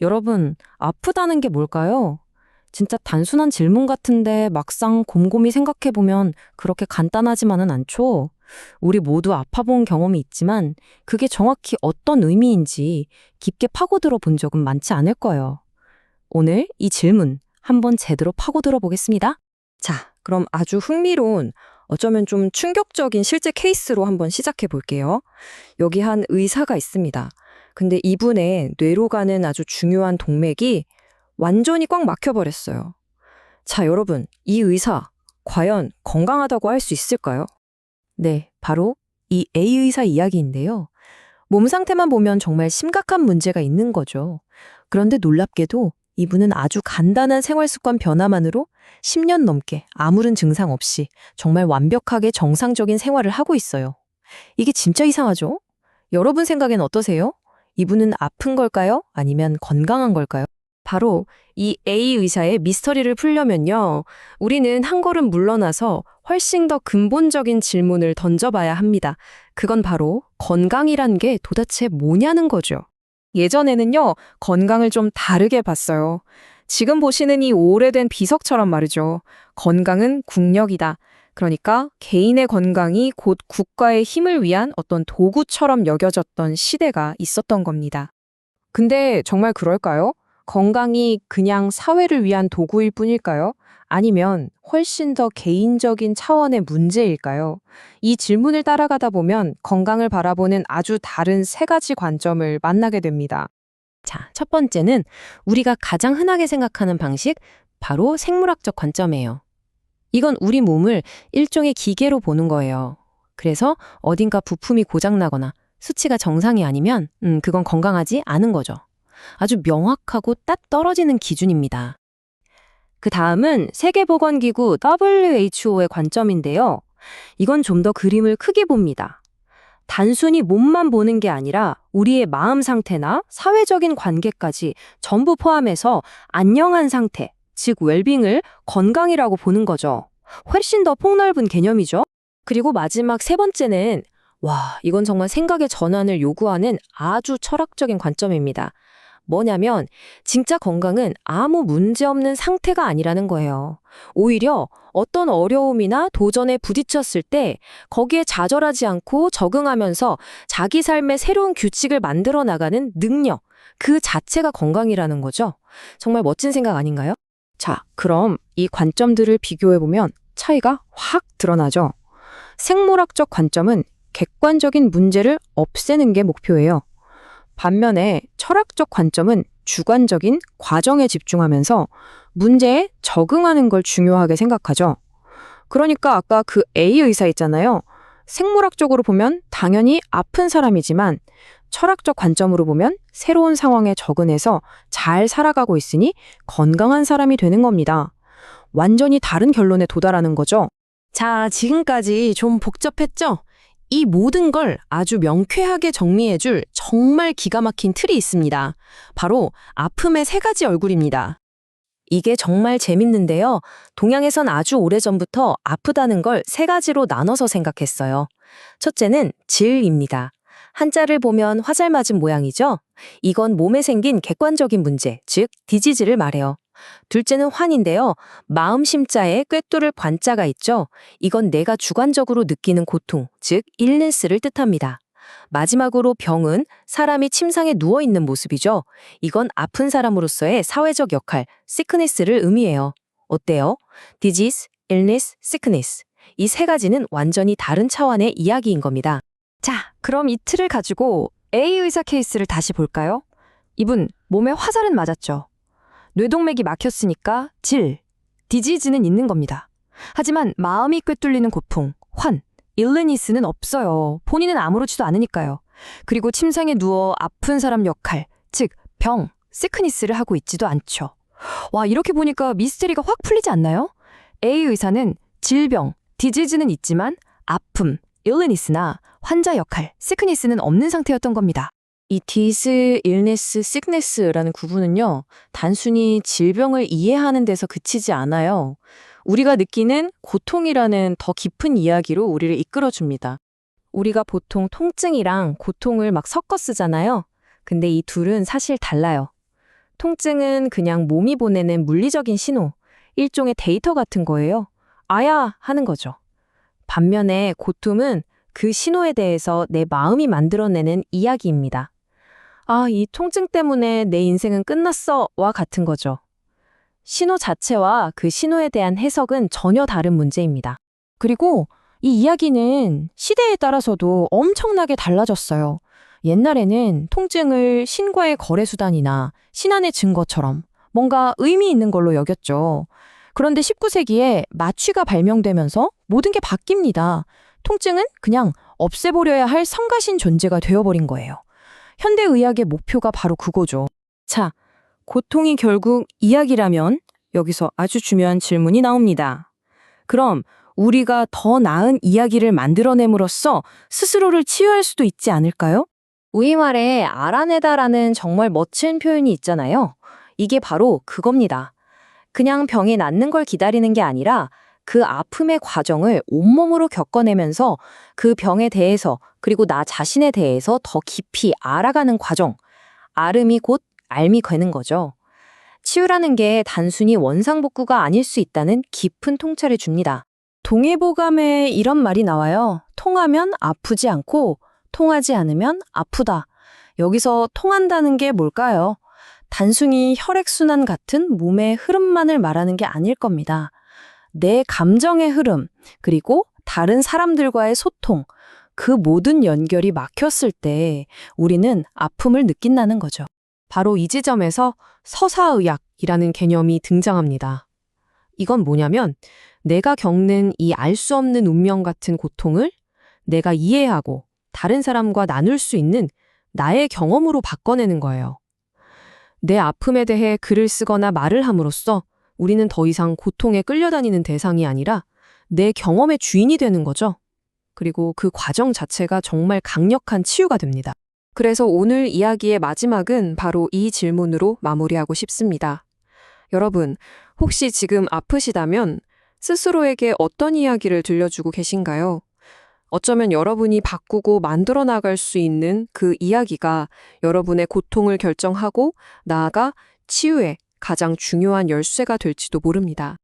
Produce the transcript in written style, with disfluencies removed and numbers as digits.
여러분, 아프다는 게 뭘까요? 진짜 단순한 질문 같은데 막상 곰곰이 생각해보면 그렇게 간단하지만은 않죠? 우리 모두 아파본 경험이 있지만 그게 정확히 어떤 의미인지 깊게 파고들어 본 적은 많지 않을 거예요. 오늘 이 질문 한번 제대로 파고들어 보겠습니다. 자, 그럼 아주 흥미로운, 어쩌면 좀 충격적인 실제 케이스로 한번 시작해 볼게요. 여기 한 의사가 있습니다. 근데 이분의 뇌로 가는 아주 중요한 동맥이 완전히 꽉 막혀버렸어요. 자, 여러분, 이 의사, 과연 건강하다고 할 수 있을까요? 네, 바로 이 A 의사 이야기인데요. 몸 상태만 보면 정말 심각한 문제가 있는 거죠. 그런데 놀랍게도 이분은 아주 간단한 생활 습관 변화만으로 10년 넘게 아무런 증상 없이 정말 완벽하게 정상적인 생활을 하고 있어요. 이게 진짜 이상하죠? 여러분 생각엔 어떠세요? 이분은 아픈 걸까요? 아니면 건강한 걸까요? 바로 이 A 의사의 미스터리를 풀려면요, 우리는 한 걸음 물러나서 훨씬 더 근본적인 질문을 던져봐야 합니다. 그건 바로 건강이란 게 도대체 뭐냐는 거죠. 예전에는요, 건강을 좀 다르게 봤어요. 지금 보시는 이 오래된 비석처럼 말이죠. 건강은 국력이다. 그러니까 개인의 건강이 곧 국가의 힘을 위한 어떤 도구처럼 여겨졌던 시대가 있었던 겁니다. 근데 정말 그럴까요? 건강이 그냥 사회를 위한 도구일 뿐일까요? 아니면 훨씬 더 개인적인 차원의 문제일까요? 이 질문을 따라가다 보면 건강을 바라보는 아주 다른 세 가지 관점을 만나게 됩니다. 자, 첫 번째는 우리가 가장 흔하게 생각하는 방식, 바로 생물학적 관점이에요. 이건 우리 몸을 일종의 기계로 보는 거예요. 그래서 어딘가 부품이 고장나거나 수치가 정상이 아니면 그건 건강하지 않은 거죠. 아주 명확하고 딱 떨어지는 기준입니다. 그 다음은 세계보건기구 WHO의 관점인데요. 이건 좀 더 그림을 크게 봅니다. 단순히 몸만 보는 게 아니라 우리의 마음 상태나 사회적인 관계까지 전부 포함해서 안녕한 상태, 즉 웰빙을 건강이라고 보는 거죠. 훨씬 더 폭넓은 개념이죠. 그리고 마지막 세 번째는 이건 정말 생각의 전환을 요구하는 아주 철학적인 관점입니다. 뭐냐면 진짜 건강은 아무 문제 없는 상태가 아니라는 거예요. 오히려 어떤 어려움이나 도전에 부딪혔을 때 거기에 좌절하지 않고 적응하면서 자기 삶의 새로운 규칙을 만들어 나가는 능력, 그 자체가 건강이라는 거죠. 정말 멋진 생각 아닌가요? 자, 그럼 이 관점들을 비교해보면 차이가 확 드러나죠. 생물학적 관점은 객관적인 문제를 없애는 게 목표예요. 반면에 철학적 관점은 주관적인 과정에 집중하면서 문제에 적응하는 걸 중요하게 생각하죠. 그러니까 아까 그 A 의사 있잖아요. 생물학적으로 보면 당연히 아픈 사람이지만 철학적 관점으로 보면 새로운 상황에 적응해서 잘 살아가고 있으니 건강한 사람이 되는 겁니다. 완전히 다른 결론에 도달하는 거죠. 자, 지금까지 좀 복잡했죠? 이 모든 걸 아주 명쾌하게 정리해줄 정말 기가 막힌 틀이 있습니다. 바로 아픔의 세 가지 얼굴입니다. 이게 정말 재밌는데요. 동양에선 아주 오래전부터 아프다는 걸 세 가지로 나눠서 생각했어요. 첫째는 질입니다. 한자를 보면 화살 맞은 모양이죠? 이건 몸에 생긴 객관적인 문제, 즉 디지즈를 말해요. 둘째는 환인데요. 마음 심자에 꿰뚫을 관자가 있죠. 이건 내가 주관적으로 느끼는 고통, 즉 illness를 뜻합니다. 마지막으로 병은 사람이 침상에 누워있는 모습이죠. 이건 아픈 사람으로서의 사회적 역할, sickness를 의미해요. 어때요? disease, illness, sickness. 이 세 가지는 완전히 다른 차원의 이야기인 겁니다. 자, 그럼 이 틀을 가지고 A 의사 케이스를 다시 볼까요? 이분 몸에 화살은 맞았죠. 뇌동맥이 막혔으니까 질, 디지즈는 있는 겁니다. 하지만 마음이 꿰뚫리는 고통, 환, 일르니스는 없어요. 본인은 아무렇지도 않으니까요. 그리고 침상에 누워 아픈 사람 역할, 즉 병, 시크니스를 하고 있지도 않죠. 이렇게 보니까 미스테리가 확 풀리지 않나요? A 의사는 질병, 디지즈는 있지만 아픔, 일르니스나 환자 역할, 시크니스는 없는 상태였던 겁니다. 이 디스, 일네스, 시크네스라는 구분은요, 단순히 질병을 이해하는 데서 그치지 않아요. 우리가 느끼는 고통이라는 더 깊은 이야기로 우리를 이끌어줍니다. 우리가 보통 통증이랑 고통을 막 섞어 쓰잖아요. 근데 이 둘은 사실 달라요. 통증은 그냥 몸이 보내는 물리적인 신호, 일종의 데이터 같은 거예요. 아야 하는 거죠. 반면에 고통은 그 신호에 대해서 내 마음이 만들어내는 이야기입니다. 아, 이 통증 때문에 내 인생은 끝났어와 같은 거죠. 신호 자체와 그 신호에 대한 해석은 전혀 다른 문제입니다. 그리고 이 이야기는 시대에 따라서도 엄청나게 달라졌어요. 옛날에는 통증을 신과의 거래수단이나 신안의 증거처럼 뭔가 의미 있는 걸로 여겼죠. 그런데 19세기에 마취가 발명되면서 모든 게 바뀝니다. 통증은 그냥 없애버려야 할 성가신 존재가 되어버린 거예요. 현대의학의 목표가 바로 그거죠. 자, 고통이 결국 이야기라면 여기서 아주 중요한 질문이 나옵니다. 그럼 우리가 더 나은 이야기를 만들어냄으로써 스스로를 치유할 수도 있지 않을까요? 우리말에 알아내다라는 정말 멋진 표현이 있잖아요. 이게 바로 그겁니다. 그냥 병이 낫는 걸 기다리는 게 아니라 그 아픔의 과정을 온몸으로 겪어내면서 그 병에 대해서 그리고 나 자신에 대해서 더 깊이 알아가는 과정. 알음이 곧 알미 되는 거죠. 치유라는 게 단순히 원상복구가 아닐 수 있다는 깊은 통찰을 줍니다. 동의보감에 이런 말이 나와요. 통하면 아프지 않고 통하지 않으면 아프다. 여기서 통한다는 게 뭘까요? 단순히 혈액순환 같은 몸의 흐름만을 말하는 게 아닐 겁니다. 내 감정의 흐름, 그리고 다른 사람들과의 소통, 그 모든 연결이 막혔을 때 우리는 아픔을 느낀다는 거죠. 바로 이 지점에서 서사의학이라는 개념이 등장합니다. 이건 뭐냐면 내가 겪는 이 알 수 없는 운명 같은 고통을 내가 이해하고 다른 사람과 나눌 수 있는 나의 경험으로 바꿔내는 거예요. 내 아픔에 대해 글을 쓰거나 말을 함으로써 우리는 더 이상 고통에 끌려다니는 대상이 아니라 내 경험의 주인이 되는 거죠. 그리고 그 과정 자체가 정말 강력한 치유가 됩니다. 그래서 오늘 이야기의 마지막은 바로 이 질문으로 마무리하고 싶습니다. 여러분, 혹시 지금 아프시다면 스스로에게 어떤 이야기를 들려주고 계신가요? 어쩌면 여러분이 바꾸고 만들어 나갈 수 있는 그 이야기가 여러분의 고통을 결정하고 나아가 치유의 가장 중요한 열쇠가 될지도 모릅니다.